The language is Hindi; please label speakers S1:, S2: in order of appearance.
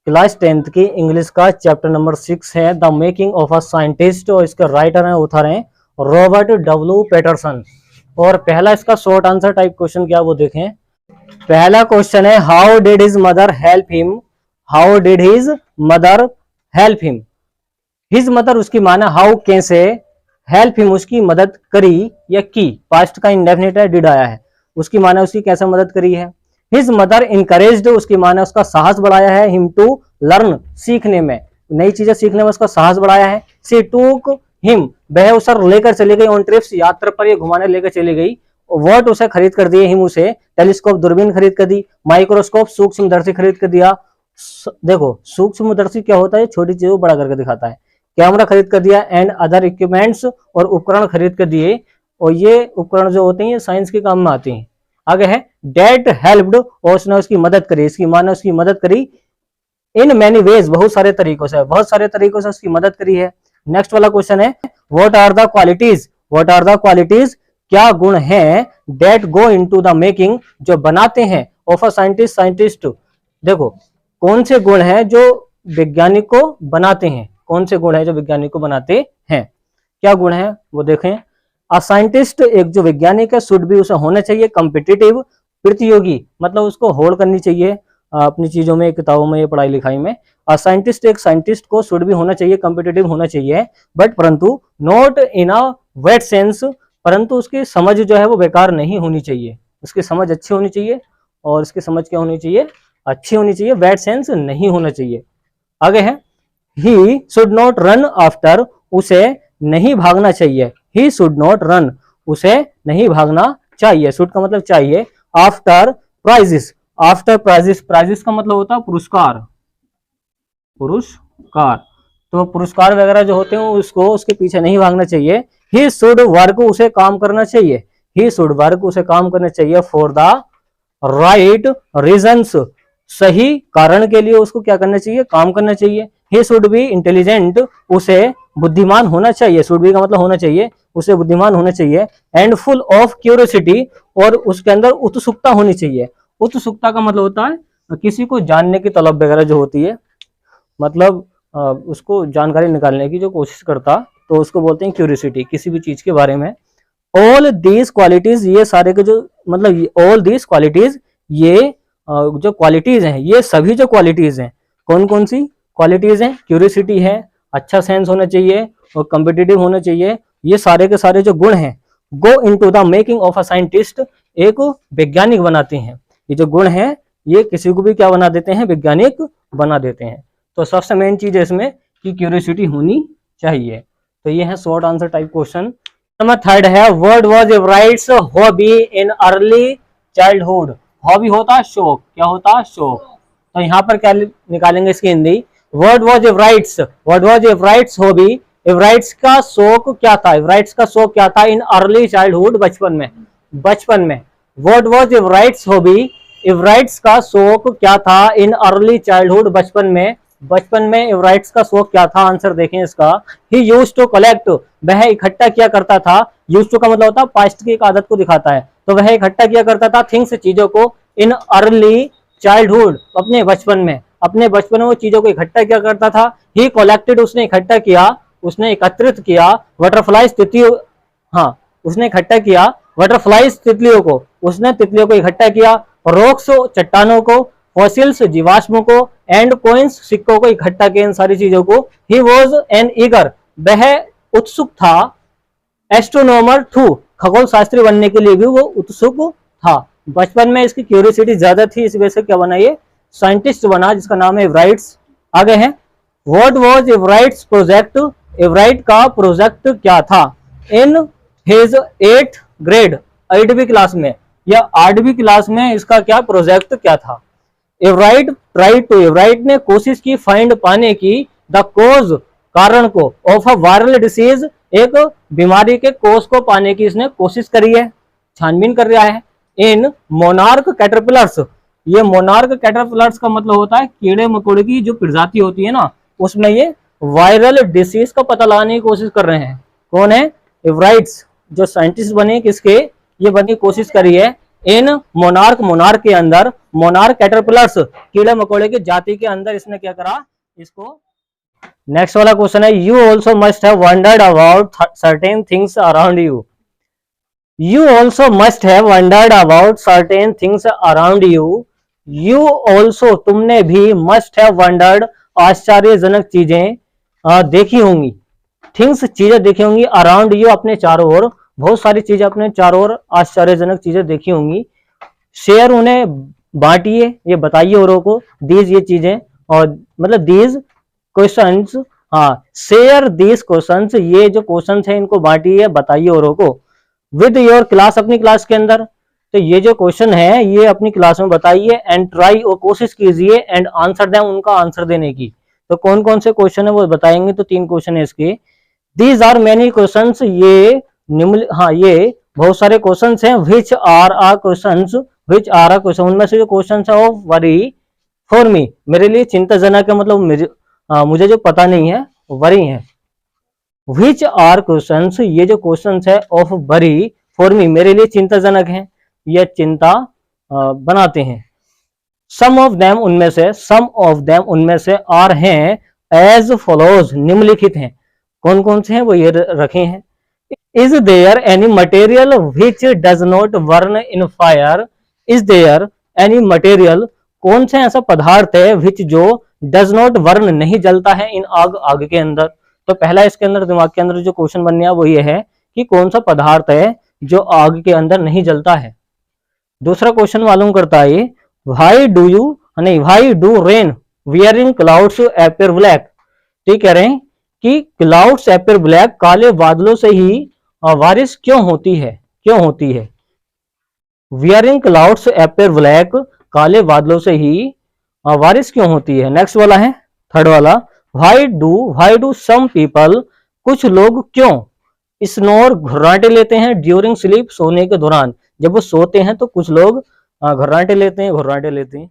S1: क्लास 10th की इंग्लिश का चैप्टर नंबर 6 है the making of a scientist, और इसके राइटर हैं, ऑथर हैं रॉबर्ट डब्ल्यू पैटरसन। और पहला इसका शॉर्ट आंसर टाइप क्वेश्चन क्या वो देखें। पहला क्वेश्चन है how did his mother help him, how did his mother help him. His mother उसकी माना हाउ कैसे, हेल्प हिम उसकी मदद करी या की, पास्ट का इंडेफिनिट है, डिड आया है, उसकी माना उसकी कैसे मदद करी है। हिज मदर इनकरेज्ड उसकी माना उसका साहस बढ़ाया है, हिम टू लर्न सीखने में, नई चीजें सीखने में उसका साहस बढ़ाया है। शी टूक हिम वह उसे लेकर चली गई, ऑन ट्रिप्स यात्रा पर ये घुमाने लेकर चली गई। व्हाट उसे खरीद कर दिए, हिम उसे टेलीस्कोप दूरबीन खरीद कर दी, माइक्रोस्कोप सूक्ष्मदर्शी खरीद कर दिया। देखो सूक्ष्मदर्शी क्या होता है, छोटी चीजों को बड़ा करके दिखाता है। कैमरा खरीद कर दिया एंड अदर इक्विपमेंट्स और उपकरण खरीद कर दिए, और ये उपकरण जो होते हैं ये साइंस के काम में आते हैं। आगे है डेट हेल्प्ड और उसने उसकी मदद करी, इसकी माने उसकी मदद करी इन मैनी वेज बहुत सारे तरीकों से, बहुत सारे तरीकों से उसकी मदद करी है। नेक्स्ट वाला क्वेश्चन है what are the qualities, what are the qualities क्या गुण हैं that go into the making जो बनाते हैं ऑफ अ साइंटिस्ट, साइंटिस्ट। देखो कौन से गुण हैं जो वैज्ञानिक को बनाते हैं, कौन से गुण हैं जो वैज्ञानिक को बनाते हैं, क्या गुण हैं वो देखें। अ साइंटिस्ट एक जो वैज्ञानिक है शुड भी उसे होना चाहिए कॉम्पिटिटिव प्रतियोगी, मतलब उसको होड़ करनी चाहिए अपनी चीजों में, किताबों में, पढ़ाई लिखाई में। अ साइंटिस्ट एक साइंटिस्ट को शुड भी होना चाहिए कॉम्पिटिटिव होना चाहिए, बट परंतु not in a wet sense, परंतु उसकी समझ जो है वो बेकार नहीं होनी चाहिए, उसकी समझ अच्छी होनी चाहिए, और उसकी समझ क्या होनी चाहिए, अच्छी होनी चाहिए, वेट सेंस नहीं होना चाहिए। आगे है he should not run after उसे नहीं भागना चाहिए, ही शुड नॉट रन उसे नहीं भागना चाहिए, शुड का मतलब चाहिए। After prizes, after prizes, prizes का मतलब होता है पुरस्कार, पुरस्कार, तो पुरस्कार वगैरह जो होते हैं उसको उसके पीछे नहीं भागना चाहिए। ही शुड वर्क उसे काम करना चाहिए, ही शुड वर्क उसे काम करना चाहिए फॉर द राइट रीजंस सही कारण के लिए उसको क्या करना चाहिए, काम करना चाहिए। ही शुड बी इंटेलिजेंट उसे बुद्धिमान होना चाहिए, शुड बी का मतलब होना चाहिए, उसे बुद्धिमान होना चाहिए। एंड फुल ऑफ क्यूरियोसिटी और उसके अंदर उत्सुकता होनी चाहिए। उत्सुकता का मतलब होता है किसी को जानने की तलब वगैरह जो होती है, मतलब उसको जानकारी निकालने की जो कोशिश करता, तो उसको बोलते हैं क्यूरियोसिटी किसी भी चीज के बारे में। ऑल दीज क्वालिटीज ये सारे के जो मतलब ऑल दीज क्वालिटीज ये जो क्वालिटीज हैं, ये सभी जो क्वालिटीज हैं, कौन कौन सी क्वालिटीज हैं, क्यूरियोसिटी है, अच्छा सेंस होना चाहिए और कॉम्पिटिटिव होना चाहिए, ये सारे के सारे जो गुण हैं गो into the making of a scientist एक वैज्ञानिक बनाते हैं। ये जो गुण हैं ये किसी को भी क्या बना देते हैं, वैज्ञानिक बना देते हैं। तो सबसे मेन चीज है इसमें कि क्यूरियोसिटी होनी चाहिए। तो ये है short answer type question. Number third है what was Ebright's hobby in early childhood. Hobby होता है शौक, क्या होता है शौक, तो यहाँ पर क्या निकालेंगे इसकी हिंदी। What was Ebright's, what was Ebright's hobby, Ebright's का शौक क्या था, एवराइट्स का शौक क्या था इन अर्ली चाइल्डहुड बचपन में, बचपन में। What was Ebright's hobby, Ebright's का शौक क्या था इन अर्ली चाइल्डहुड बचपन में, बचपन में एवराइट्स का शौक क्या था, आंसर देखें इसका। ही यूज्ड टू कलेक्ट वह इकट्ठा किया करता था, यूज्ड टू का मतलब होता है पास्ट की एक आदत को दिखाता है, तो वह इकट्ठा किया करता था थिंग्स चीजों को इन अर्ली चाइल्डहुड अपने बचपन में, अपने बचपन में वो चीजों को इकट्ठा किया करता था। ही कलेक्टेड उसने इकट्ठा किया, उसने एकत्रित किया बटरफ्लाइज तितलियों, हाँ उसने इकट्ठा किया बटरफ्लाइज तितलियों को, उसने तितलियों को इकट्ठा किया। रॉक्स चट्टानों को, फॉसिल्स जीवाश्मों को, एंड कॉइन्स सिक्कों को इकट्ठा किया, इन सारी चीजों को। ही वॉज एन ईगर वह उत्सुक था, एस्ट्रोनॉमर टू खगोल शास्त्री बनने के लिए भी वो उत्सुक था। बचपन में इसकी क्यूरियोसिटी ज्यादा थी, इस वजह से क्या बना, ये साइंटिस्ट बना जिसका नाम है एवराइट्स। आगे है what was Ebright's project, Ebright का प्रोजेक्ट क्या था इन हिज 8th ग्रेड, 8वीं क्लास में या 8वीं क्लास में इसका क्या प्रोजेक्ट क्या था। एवराइट ट्राई टू एवराइट ने कोशिश की फाइंड पाने की द कोज कारण को, ऑफ अ वायरल डिसीज एक बीमारी के कोज को पाने की इसने कोशिश करी है, छानबीन कर रहा है। इन मोनार्क कैटरपिलर्स, ये मोनार्क कैटरपिलर्स का मतलब होता है कीड़े मकोड़े की जो प्रजाति होती है ना, उसमें ये वायरल डिसीज का पता लगाने की कोशिश कर रहे हैं। कौन है, एवराइट्स जो साइंटिस्ट बने, किसके, ये बनने की कोशिश करी है इन मोनार्क, मोनार्क के अंदर, मोनार्क कैटरपिलर्स कीड़े मकोड़े की जाति के अंदर इसने क्या करा इसको। नेक्स्ट वाला क्वेश्चन है, you also must have wandered about certain things around you. You also must have wondered about certain things around you. You also, तुमने भी, must have wondered, आश्चर्यजनक चीजें देखी होंगी। थिंग्स, चीजें देखी होंगी, अराउंड यू, अपने चारों ओर, बहुत सारी चीजें अपने चारों ओर आश्चर्यजनक चीजें देखी होंगी। शेयर, उन्हें बांटिए, ये बताइए औरों को। दीज, ये चीजें, और मतलब दीज क्वेश्चंस, हाँ, शेयर दीज क्वेश्चंस, ये जो क्वेश्चंस है इनको बांटिए, बताइए औरों को। विद योर क्लास, अपनी क्लास के अंदर। तो ये जो क्वेश्चन है ये अपनी क्लास में बताइए। एंड ट्राई, और कोशिश कीजिए, एंड आंसर दें, उनका आंसर देने की। तो कौन कौन से क्वेश्चन है वो बताएंगे। तो 3 क्वेश्चन है इसके। दीज आर मेनी क्वेश्चंस, ये निम्न, हाँ, ये बहुत सारे क्वेश्चंस हैं। Which are a questions, which are a question, उनमें से जो क्वेश्चन है ऑफ वरी फॉर मी, मेरे लिए चिंताजनक है, मतलब मुझे जो पता नहीं है वरी है। विच आर क्वेश्चंस, ये जो क्वेश्चंस है ऑफ वरी फॉर मी, मेरे लिए चिंताजनक हैं, यह चिंता बनाते हैं। सम ऑफ देम, उनमें से, सम ऑफ देम, उनमें से, आर हैं, एज फॉलोज, निम्नलिखित हैं। कौन कौन से हैं वो ये रखे हैं। Is there any material which does not burn in fire. Is there any material, कौन से ऐसा पदार्थ है विच जो डज नॉट बर्न, नहीं जलता है, इन आग, आग के अंदर। तो पहला इसके अंदर दिमाग के अंदर जो क्वेश्चन बनने है वो ये है कि कौन सा पदार्थ है जो आग के अंदर नहीं जलता है। दूसरा क्वेश्चन मालूम करता है, व्हाई डू यू, नहीं, why do rain wearing clouds appear black. तो कह रहे हैं कि क्लाउड्स अपीयर ब्लैक, काले बादलों से ही बारिश क्यों होती है, क्यों होती है। वियरिंग क्लाउड्स अपीयर ब्लैक, काले बादलों से ही बारिश क्यों होती है। नेक्स्ट वाला है, थर्ड वाला, व्हाई डू सम पीपल, कुछ लोग क्यों, स्नोर, घुर्राटे लेते हैं, ड्यूरिंग स्लीप, सोने के दौरान। जब वो सोते हैं तो कुछ लोग घुर्राटे लेते हैं, घुर्राटे लेते हैं।